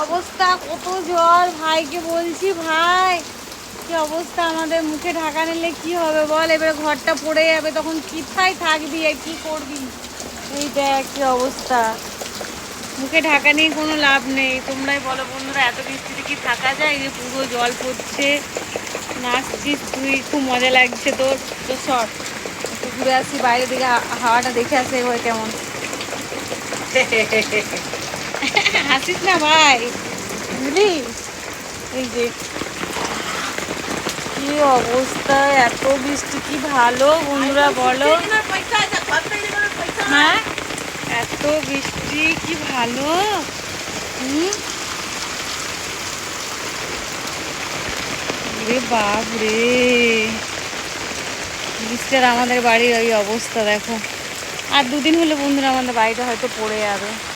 অবস্থা, কত জল। ভাইকে বলছি, ভাই কি অবস্থা, আমাদের মুখে ঢাকা নিলে কি হবে বল, এবারে ঘরটা পড়ে যাবে, তখন কোথায় থাকবি আর কি করবি। এই দেখ কি অবস্থা, মুখে ঢাকা নিয়ে কোনো লাভ নেই। তোমরাই বলো বন্ধুরা, এত বৃষ্টিতে কি থাকা যায়? যে পুরো জল পড়ছে, নাচছিস তুই, খুব মজা লাগছে তোর। তো সর একটু ঘুরে আসি বাইরে দিকে, হাওয়াটা দেখে আসে এবার কেমন। হাসিস না ভাই, বুঝলি? এই যে কি অবস্থা, এত বৃষ্টি কি ভালো বন্ধুরা বলো। হ্যাঁ, এত বৃষ্টি কি ভালো। হুম, রে বাপ রে, বৃষ্টির আমাদের বাড়ির ওই অবস্থা দেখো। আর দুদিন হলে বন্ধুরা আমাদের বাড়িটা হয়তো পড়ে যাবে।